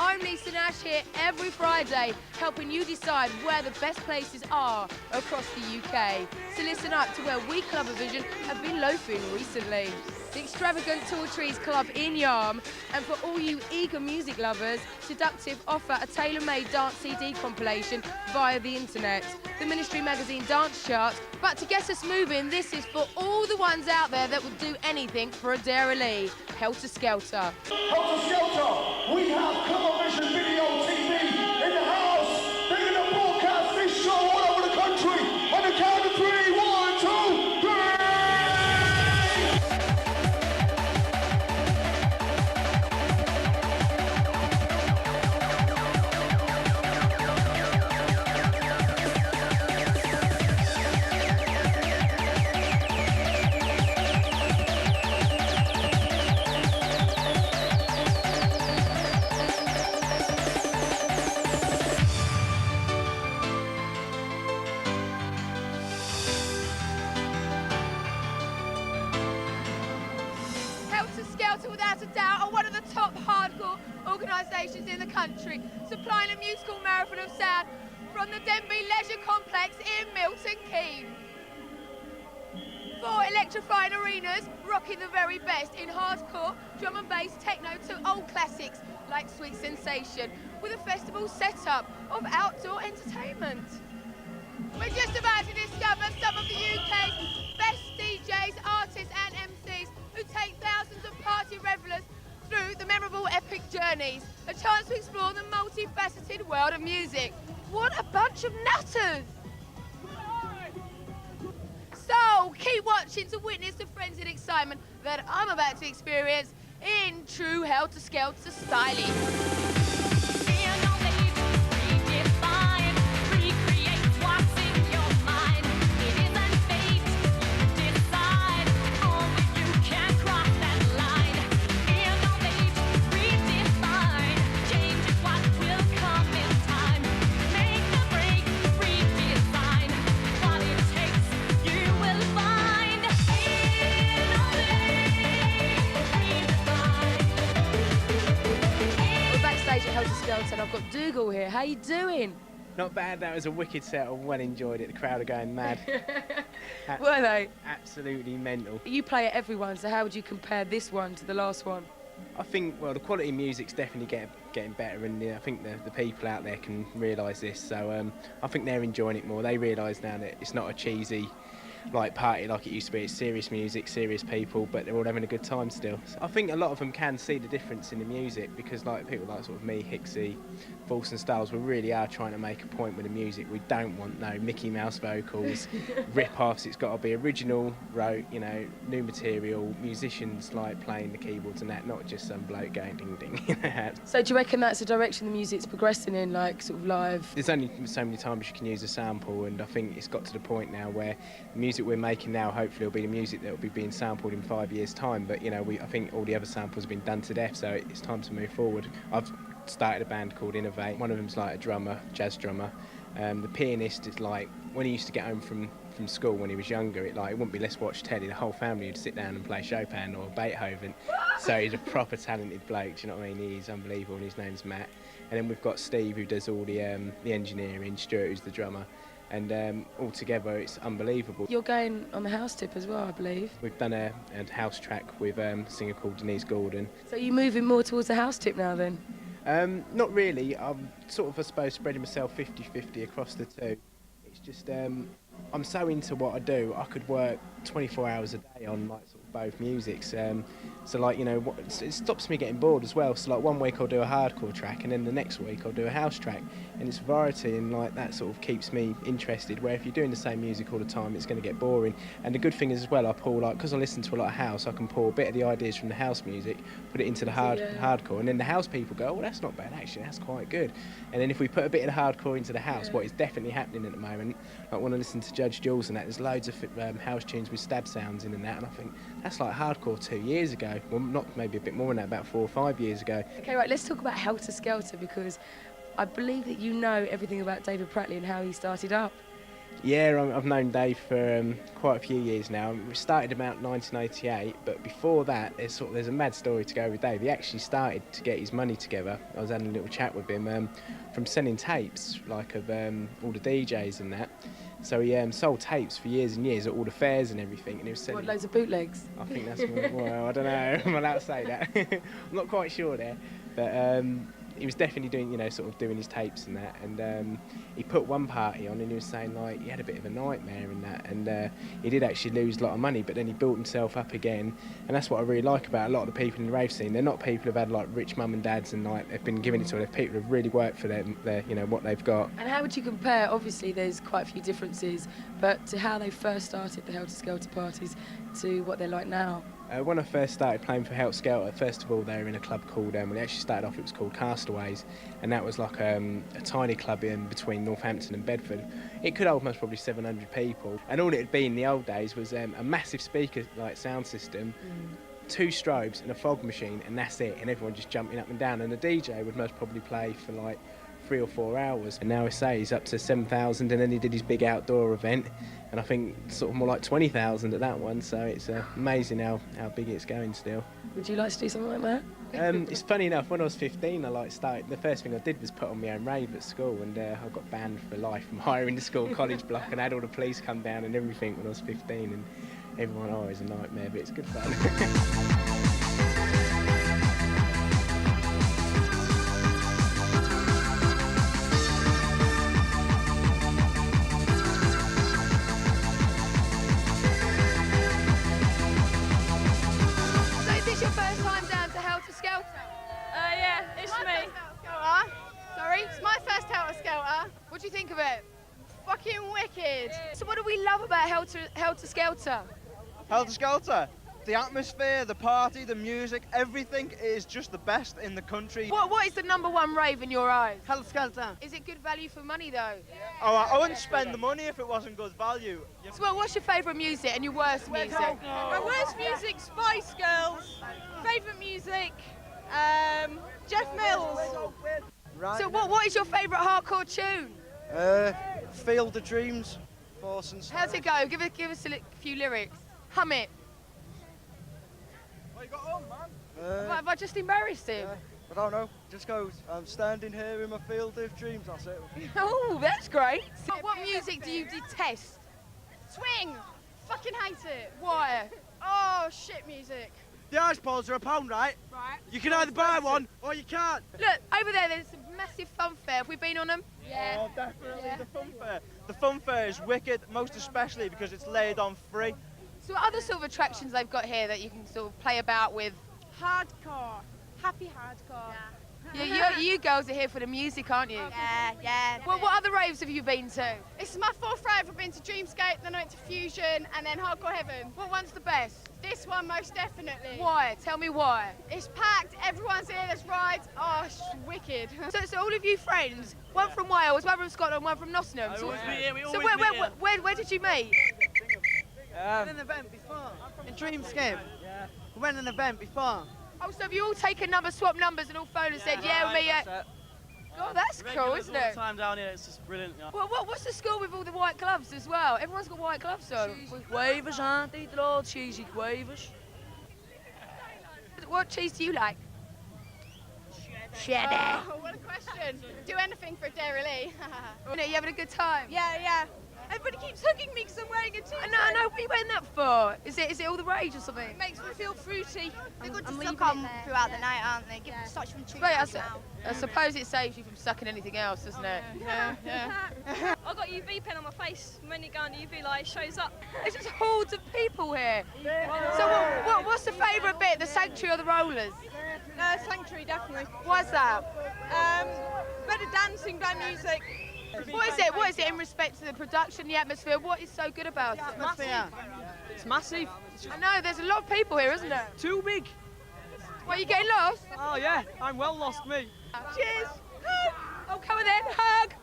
I'm Lisa Nash here every Friday, helping you decide where the best places are across the UK. So listen up to where we Club Vision have been loafing recently. The extravagant Tall Trees Club in Yarm, and for all you eager music lovers, Seductive offer a tailor-made dance CD compilation via the internet, the Ministry Magazine dance chart. But to get us moving, this is for all the ones out there that would do anything for a Dara Lee, Helter Skelter. Helter Skelter, we have Club Vision Video TV in the house. They're going to broadcast this show all over the country. On the count of 3, 1, 2, 3. Without a doubt, are one of the top hardcore organisations in the country, supplying a musical marathon of sound from the Denby Leisure Complex in Milton Keynes. 4 electrifying arenas, rocking the very best in hardcore, drum and bass, techno to old classics like Sweet Sensation, with a festival setup of outdoor entertainment. We're just about to discover some of the UK's best DJs, artists and MCs who take thousands of party revellers through the memorable epic journeys. A chance to explore the multifaceted world of music. What a bunch of nutters! So keep watching to witness the frenzied excitement that I'm about to experience in true Helter Skelter styling. Helter Skelter, and I've got Dougal here. How you doing? Not bad. That was a wicked set. I well enjoyed it. The crowd are going mad. Were they? Absolutely mental. You play at everyone, so how would you compare this one to the last one? I think, well, the quality of music's definitely getting better, and I think the people out there can realise this. So I think they're enjoying it more. They realise now that it's not a cheesy party like it used to be. It's serious music, serious people, but they're all having a good time still. So I think a lot of them can see the difference in the music, because people like sort of me, Hixxy, Force and Styles, we really are trying to make a point with the music. We don't want no Mickey Mouse vocals, rip-offs. It's got to be original, wrote, new material, musicians playing the keyboards and that, not just some bloke going ding ding. So do you reckon that's the direction the music's progressing in, sort of live? There's only so many times you can use a sample, and I think it's got to the point now where the music we're making now hopefully will be the music that will be being sampled in 5 years' time. But I think all the other samples have been done to death, so it's time to move forward. I've started a band called Innovate. One of them's a drummer, jazz drummer. The pianist is when he used to get home from school when he was younger, it wouldn't be let's watch telly. The whole family would sit down and play Chopin or Beethoven. So he's a proper talented bloke. Do you know what I mean? He's unbelievable, and his name's Matt. And then we've got Steve, who does all the engineering. Stuart, who's the drummer. And all together, it's unbelievable. You're going on the house tip as well, I believe. We've done a house track with a singer called Denise Gordon. So you're moving more towards the house tip now then? Not really. I'm sort of, I suppose, spreading myself 50-50 across the two. It's just, I'm so into what I do, I could work 24 hours a day on sort of both musics. It stops me getting bored as well. So one week I'll do a hardcore track, and then the next week I'll do a house track, and it's variety, and that sort of keeps me interested. Where if you're doing the same music all the time, it's going to get boring. And the good thing is as well, I pull because I listen to a lot of house, I can pull a bit of the ideas from the house music, put it into the hardcore, and then the house people go, well, that's not bad actually, that's quite good. And then if we put a bit of the hardcore into the house, what is definitely happening at the moment, when I listen to Judge Jules and that, there's loads of house tunes with stab sounds in and that, and I think that's hardcore 2 years ago. Well, not maybe a bit more than that, about 4 or 5 years ago. Okay, right, let's talk about Helter Skelter, because I believe that you know everything about David Pratley and how he started up. Yeah, I've known Dave for quite a few years now. We started about 1988, but before that, there's a mad story to go with Dave. He actually started to get his money together. I was having a little chat with him from selling tapes, like of all the DJs and that. So he sold tapes for years and years at all the fairs and everything, and he was selling. What, loads of bootlegs? I think that's well, I don't know. I'm allowed to say that. I'm not quite sure there, but he was definitely doing, doing his tapes and that. And he put one party on, and he was saying like he had a bit of a nightmare and that, and he did actually lose a lot of money, but then he built himself up again. And that's what I really like about a lot of the people in the rave scene. They're not people who've had like rich mum and dads and like they've been giving it to them. They're people who've really worked for their what they've got. And how would you compare? Obviously, there's quite a few differences, but to how they first started the Helter Skelter parties to what they're like now. When I first started playing for Helter Skelter, first of all, they were in a club called, when they actually started off, it was called Castaways, and that was like a tiny club in between Northampton and Bedford. It could hold most probably 700 people, and all it had been in the old days was a massive speaker like sound system, 2 strobes and a fog machine, and that's it, and everyone just jumping up and down, and the DJ would most probably play for like 3 or 4 hours, and now I say he's up to 7,000, and then he did his big outdoor event, and I think sort of more like 20,000 at that one, so it's amazing how big it's going still. Would you like to do something like that? It's funny enough, when I was 15, the first thing I did was put on my own rave at school, and I got banned for life from hiring the school college block, and had all the police come down and everything when I was 15, and everyone, it's a nightmare, but it's good fun. Yeah, it's me. Sorry? It's my first Helter Skelter. What do you think of it? Fucking wicked. So what do we love about Helter Skelter? Helter Skelter, the atmosphere, the party, the music, everything is just the best in the country. What is the #1 rave in your eyes? Helter Skelter. Is it good value for money though? Oh, I wouldn't spend the money if it wasn't good value. So what's your favourite music and your worst music? My worst music, Spice Girls. Favourite music, Jeff Mills. Right. So what is your favourite hardcore tune? Field of Dreams, Force and How's it go? Give us a few lyrics. Hum it. What you got on, man? Have I just embarrassed him? I don't know. Just goes, I'm standing here in my field of dreams, that's it. Oh, that's great. What music do you detest? Swing. Fucking hate it. Why? Oh, shit music. The ice balls are £1, right? Right. You can either buy one or you can't. Look, over there's a massive fun fair. Have we been on them? Yeah. Oh, definitely the fun fair. The fun fair is wicked, most especially because it's laid on free. So what other sort of attractions they've got here that you can sort of play about with? Hardcore. Happy hardcore. Yeah, you girls are here for the music, aren't you? Yeah. Well, what other raves have you been to? This is my 4th rave. I've been to Dreamscape, then I went to Fusion, and then Hardcore Heaven. What one's the best? This one, most definitely. Why? Tell me why. It's packed, everyone's here, there's rides. Oh, it's wicked. So all of you friends, one from Wales, one from Scotland, one from Nottingham. So where did you meet? Went an event before. In Dreamscape. We went an event before. Oh, so have you all taken numbers, swapped numbers and all phoned and said, yeah, me, Oh, that's cool, isn't it? Time down here, it's just brilliant. Yeah. Well, what's the score with all the white gloves as well? Everyone's got white gloves on. Quavers, aren't they? They're all cheesy quavers. What cheese do you like? Cheddar. Oh, what a question. Do anything for Dairy Lee. You having a good time? Yeah. Everybody keeps hugging me because I'm wearing a t-shirt. I know. What are you wearing that for? Is it all the rage or something? It makes me feel fruity. They're good to suck on throughout the night, aren't they? Give such from chew. Right, I suppose it saves you from sucking anything else, doesn't it? Yeah. I've got UV pen on my face. When you go on the UV light, it shows up. There's just hordes of people here. So what's the favourite bit, the sanctuary or the rollers? Sanctuary, definitely. Why's that? Better dancing, better music. What is it in respect to the production, the atmosphere? What is so good about it? It's massive. I know, there's a lot of people here, isn't there? Too big. Why, you getting lost? Oh yeah, I'm well lost, me. Cheers. Hug. Oh, come on then, hug.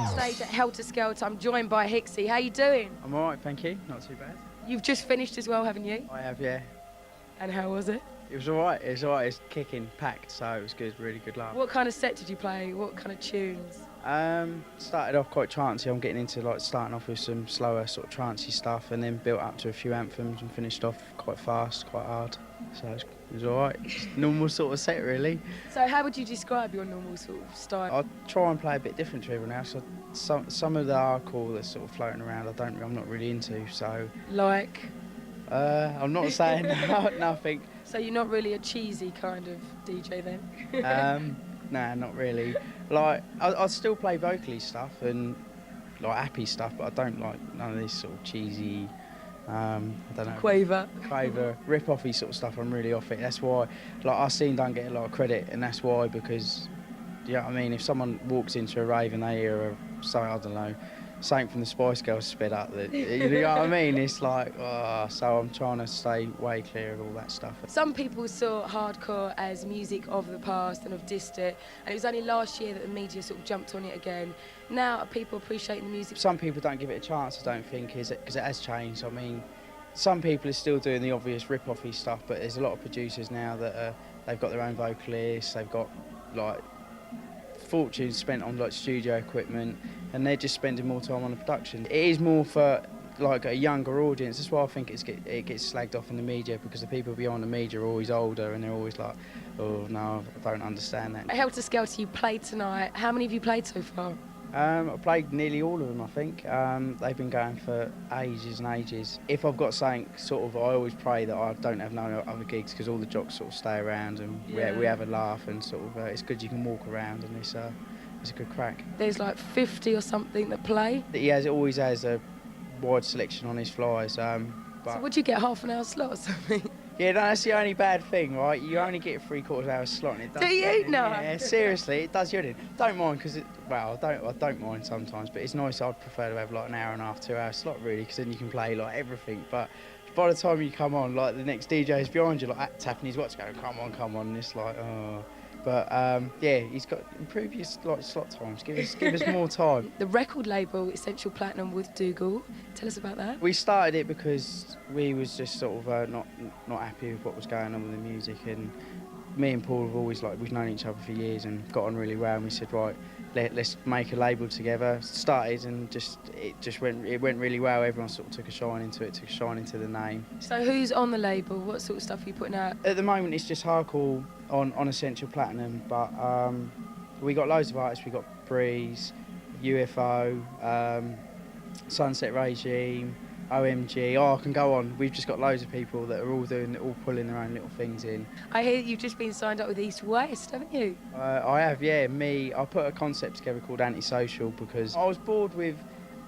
backstage at Helter Skelter. I'm joined by Hixxy. How you doing? I'm alright, thank you. Not too bad. You've just finished as well, haven't you? I have, yeah. And how was it? It was alright. It was alright. It's kicking, packed, so it was good. Really good laugh. What kind of set did you play? What kind of tunes? Started off quite trancey. I'm getting into starting off with some slower sort of trancey stuff, and then built up to a few anthems and finished off quite fast, quite hard. So it was alright. Normal sort of set, really. So how would you describe your normal sort of style? I try and play a bit different to everyone else. Some of the hardcore that's sort of floating around, I'm not really into. So Like? I'm not saying nothing. So you're not really a cheesy kind of DJ then? Nah, not really. Like, I still play vocally stuff and like happy stuff, but I don't like none of this sort of cheesy, I don't know. Quaver, rip-offy sort of stuff. I'm really off it. That's why, like, our scene don't get a lot of credit, and that's why, because, you know what I mean, if someone walks into a rave and they hear I don't know, something from the Spice Girls sped up, you know what I mean? It's like, so I'm trying to stay way clear of all that stuff. Some people saw hardcore as music of the past and have dissed it, and it was only last year that the media sort of jumped on it again. Now are people appreciating the music? Some people don't give it a chance, I don't think, because it has changed. I mean, some people are still doing the obvious rip-offy stuff, but there's a lot of producers now that they've got their own vocalists, they've got like fortunes spent on like studio equipment, and they're just spending more time on the production. It is more for like a younger audience. That's why I think it gets slagged off in the media, because the people behind the media are always older and they're always like, oh no, I don't understand that. At Helter Skelter, you played tonight. How many have you played so far? I played nearly all of them, I think. They've been going for ages and ages. If I've got something sort of, I always pray that I don't have no other gigs, because all the jocks sort of stay around and we have a laugh, and sort of it's good you can walk around, and it's a good crack. There's like 50 or something that play. He always has a wide selection on his flies. So would you get half an hour slot or something? Yeah, no, that's the only bad thing, right? You only get a 3/4 hour slot, and it does. Do you? No. Yeah, seriously, it does you in. Don't mind, because I don't mind sometimes, but it's nice. I'd prefer to have like an hour and a half, 2 hour slot, really, because then you can play like everything. But by the time you come on, like the next DJ is behind you, like tapping his watch, going, come on, and it's like, oh. But yeah, he's got improve your slot times. Give us more time. The record label Essential Platinum with Dougal. Tell us about that. We started it because we was just sort of not happy with what was going on with the music, and me and Paul have always we've known each other for years and got on really well. And we said, right, let's make a label together. Started, and it went really well. Everyone sort of took a shine into it, took a shine into the name. So who's on the label? What sort of stuff are you putting out? At the moment, it's just hardcore on Essential Platinum, but we got loads of artists. We got Breeze, UFO, Sunset Regime, OMG. Oh, I can go on. We've just got loads of people that are all pulling their own little things in. I hear you've just been signed up with East West, haven't you? I have, yeah. I put a concept together called Antisocial, because I was bored with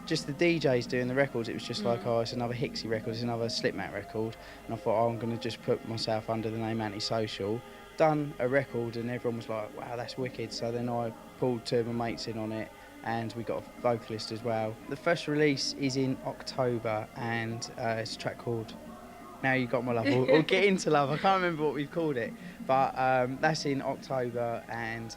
just the DJs doing the records. It was just like, oh, it's another Hixxy record, it's another Slipmat record, and I thought, oh, I'm going to just put myself under the name Antisocial. Done a record, and everyone was like, wow, that's wicked. So then I pulled two of my mates in on it, and we got a vocalist as well. The first release is in October, and it's a track called Now You Got My Love, or Get Into Love. I can't remember what we've called it, but that's in October, and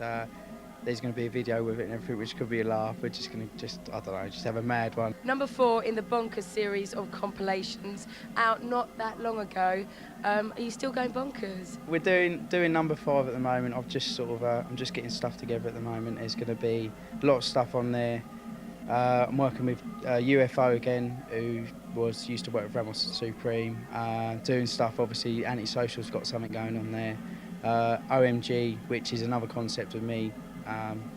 there's going to be a video with it and everything, which could be a laugh. We're just going to I don't know, just have a mad one. Number 4 in the Bonkers series of compilations, out not that long ago. Are you still going bonkers? We're doing number 5 at the moment. I've just sort of I'm just getting stuff together at the moment. There's going to be a lot of stuff on there. I'm working with UFO again, who used to work with Ramos Supreme, doing stuff. Obviously, Antisocial's got something going on there. OMG, which is another concept of me,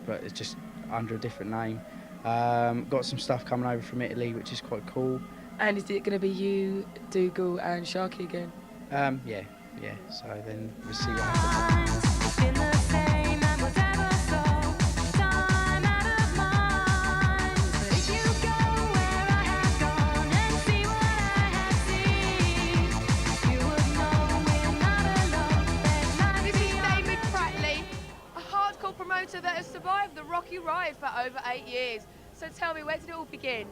but it's just under a different name. Got some stuff coming over from Italy, which is quite cool. And is it going to be you, Dougal and Sharky again? Yeah. So then we'll see what happens. Promoter that has survived the rocky ride for over 8 years. So tell me, where did it all begin?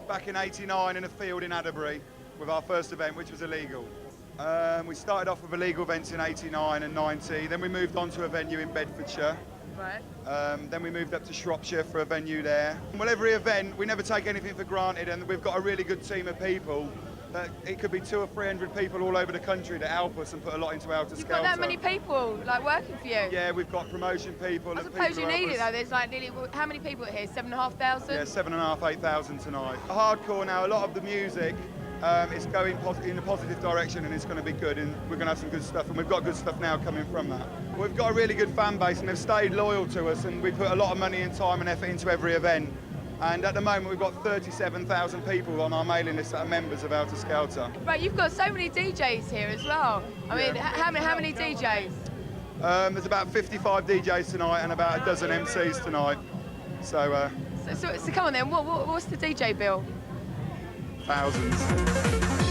Back in '89 in a field in Adderbury with our first event, which was illegal. We started off with illegal events in '89 and '90, then we moved on to a venue in Bedfordshire, Right. Then we moved up to Shropshire for a venue there. Well, every event, we never take anything for granted, and we've got a really good team of people. It could be 200 or 300 people all over the country that help us and put a lot into Helter Skelter. You've got that many people like working for you? Yeah, we've got promotion people. I suppose you need it though. There's like nearly, how many people here? 7,500? Yeah, 7,500, 8,000 tonight. Hardcore now, a lot of the music is going in a positive direction, and it's going to be good, and we're going to have some good stuff, and we've got good stuff now coming from that. We've got a really good fan base, and they've stayed loyal to us, and we put a lot of money and time and effort into every event. And at the moment, we've got 37,000 people on our mailing list that are members of Helter Skelter. Right, you've got so many DJs here as well. I mean, how many DJs? There's about 55 DJs tonight and about a dozen MCs tonight. So come on then, what's the DJ bill? Thousands.